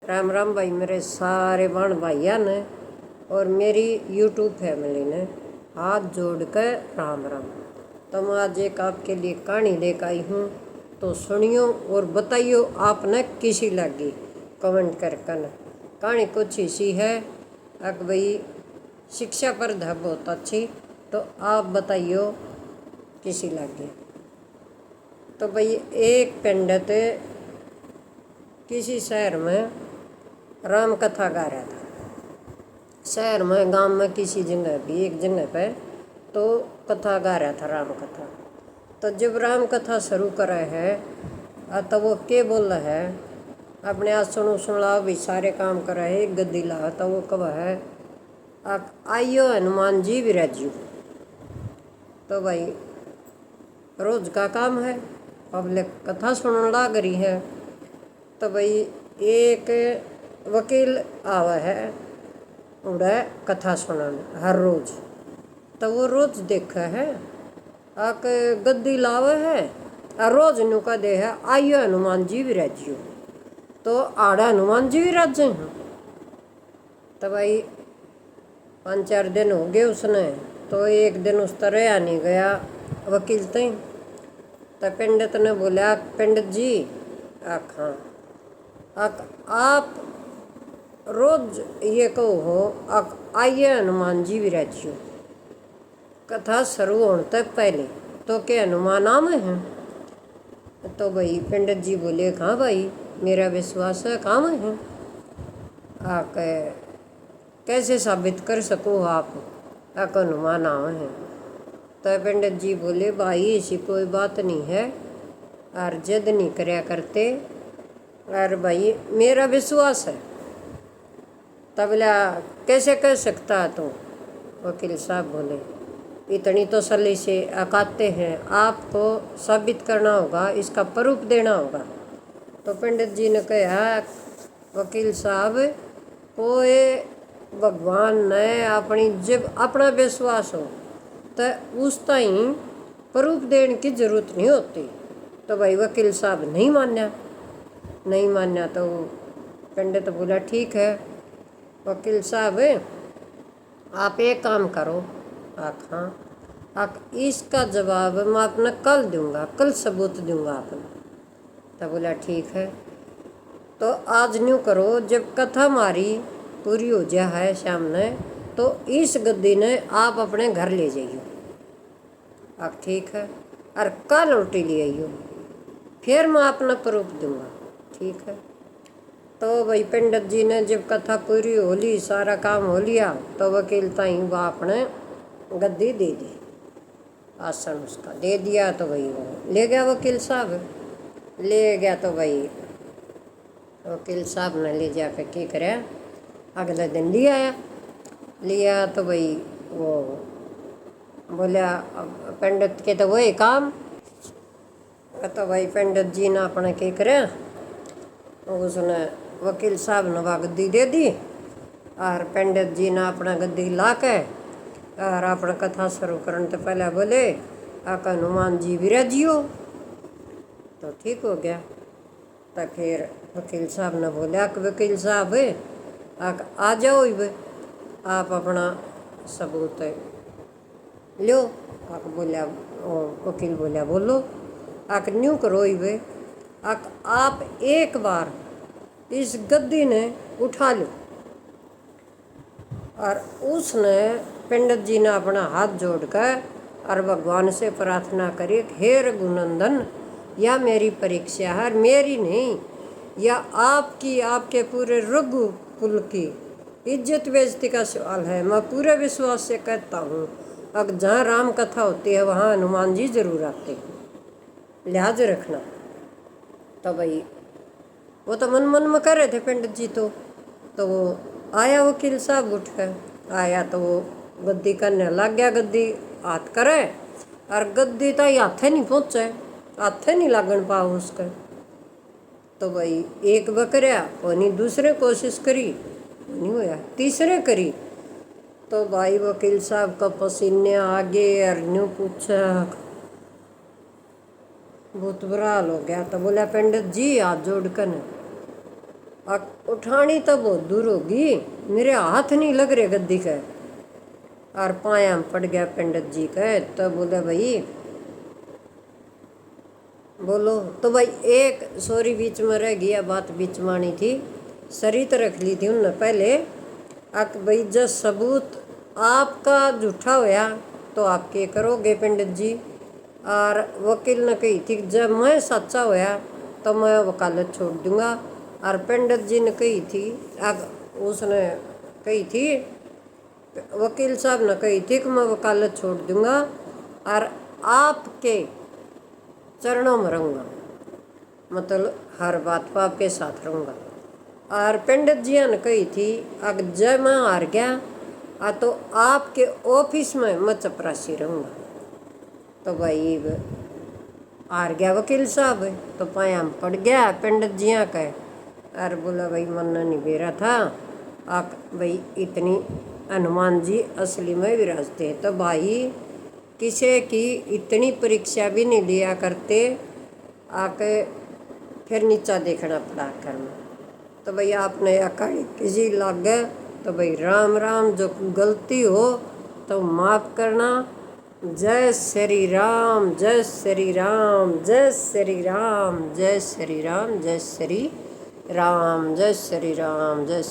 राम राम भाई, मेरे सारे बहन भाइया ने और मेरी यूट्यूब फैमिली ने हाथ जोड़कर राम राम। तो मैं आज एक आपके लिए कहानी लेकर आई हूँ, तो सुनियो और बताइयो आपने किसी लगी कमेंट कर कर। कहानी कुछ इसी है अक भाई, शिक्षा पर था बहुत अच्छी, तो आप बताइयो किसी लगी। तो भाई एक पंडित किसी शहर में राम कथा गा रहा था। शहर में, गांव में, किसी जगह भी एक जगह पे तो कथा गा रहा था, राम कथा। तो जब राम कथा शुरू करे है तो वो के बोल रहा है, अपने आज सुनो भी सारे काम करे है, एक गद्दी ला। तो वो कब है, आइयो हनुमान जी विराजियो। तो भाई रोज का काम है, पब्लिक कथा सुनने लग रही है। तो भाई एक वकील आवा है उड़ा कथा सुनाने हर रोज। तो वो रोज देखा है आक गद्दी लावे है और रोज नुका दे है, आइयो हनुमान जी विराजियो। तो आड़ा हनुमान जी विराजे हैं। तो भाई 5-4 दिन हो गए उसने। तो एक दिन उस तरह नहीं गया वकील तई। तो पंडित ने बोला, पंडित जी हाँ आप रोज ये कहो हो, आइए हनुमान जी विराजियो। कथा शुरू होने तक पहले तो क्या हनुमान आम है? तो भाई पंडित जी बोले, हाँ भाई मेरा विश्वास है काम है। कैसे साबित कर सको आप हनुमान आम है? तो पंडित जी बोले, भाई ऐसी कोई बात नहीं है और जिद नहीं करया करते, और भाई मेरा विश्वास है। तबला कैसे कह सकता है तू? वकील साहब बोले, इतनी तो सली से अकाते हैं, आपको साबित करना होगा, इसका प्रूफ देना होगा। तो पंडित जी ने कहा, वकील साहब कोई भगवान ने अपनी जब अपना विश्वास हो तो उस ताई प्रूफ देने की जरूरत नहीं होती। तो भाई वकील साहब नहीं मान्या। तो पंडित बोला, ठीक है वकील साहब आप एक काम करो, आप इसका जवाब मैं अपना कल दूंगा, कल सबूत दूंगा आपने। तो बोला ठीक है। तो आज न्यू करो, जब कथा हमारी पूरी हो जाए शाम ने, तो इस गद्दी ने आप अपने घर ले जाइयो। अब ठीक है, और कल उल्टी ले आइयो, फिर मैं अपना प्रूफ दूंगा। ठीक है। तो भाई पंडित जी ने जब कथा पूरी हो ली, सारा काम हो लिया, तो वकील ताई वो अपने गद्दी दे दी, आसन उसका दे दिया। तो भाई वो ले गया, वकील साहब ले गया। तो भाई वकील साहब ने ले जाकर क्या करे, अगले दिन लिया। तो भाई वो बोला पंडित के, तो वही काम। तो भाई पंडित जी ने अपने क्या करे, उसने वकील साहब ने वह गद्दी दे दी, और पंडित जी ने अपना गद्दी ला के और अपना कथा शुरू करने तो पहले बोले, हनुमान जी विराजियो। तो ठीक हो गया। तो फिर वकील साहब ने बोला कि वकील साहब आ जाओ, आप अपना सबूत लो। बोला वकील बोला, बोलो न्यू करो आप एक बार इस गद्दी ने उठा लो। और उसने पंडित जी ने अपना हाथ जोड़कर और भगवान से प्रार्थना करी, हे रघुनंदन, या मेरी परीक्षा है, मेरी नहीं, या आपकी, आपके पूरे रघु कुल की इज्जत बेइज्जती का सवाल है। मैं पूरे विश्वास से कहता हूँ, अब जहाँ राम कथा होती है वहाँ हनुमान जी जरूर आते हैं, लिहाज रखना। तो भाई वो तो मन में कर रहे थे पंडित जी। तो वो आया, वकील साहब उठ कर आया, तो वो गद्दी करने लग गया। गद्दी हाथ करे और गद्दी तो हाथे नहीं पहुँचे, हाथे नहीं लगन पाओ उसका। तो भाई एक बकरिया वो नहीं, दूसरे कोशिश करी नहीं होया, तीसरे करी। तो भाई वकील साहब का पसीने आगे और न्यू पूछा, बहुत बुरा हाल हो गया। तो बोला पंडित जी हाथ जोड़ कर उठानी तो बहुत दूर होगी, मेरे हाथ नहीं लग रहे गद्दी के। और पाया में पड़ गया पंडित जी के। तो बोले भाई बोलो। तो भाई एक सॉरी बीच में रह गया, बात बीच में आनी थी, शरीत रख ली थी उनने पहले। भाई जब सबूत आपका झूठा होया तो आप के करोगे पंडित जी। और वकील ने कही थी जब मैं सच्चा होया तो मैं वकालत छोड़ दूंगा। और पंडित जी ने कही थी, उसने कही थी, वकील साहब ने कही थी कि मैं वकालत छोड़ दूंगा और आपके चरणों में रहूँगा, मतलब हर बात पर आपके साथ रहूँगा। और पंडित जी ने कही थी अगर जब मैं हार गया तो आपके ऑफिस में मैं चपरासी रहूँगा। तो भाई हार गया वकील साहब, तो पाया में पड़ गया पंडित जी का। और बोला भाई मन नहीं बेरा था भाई इतनी हनुमान जी असली में विराजते। तो भाई किसी की इतनी परीक्षा भी नहीं लिया करते, आके फिर नीचा देखना पड़ा कर में। तो भाई आपने अकाली किसी लग गए तो भाई राम राम, जो गलती हो तो माफ़ करना। जय श्री राम, जय श्री राम, जय श्री राम, जय श्री राम, जय श्री राम, जय श्री राम, जय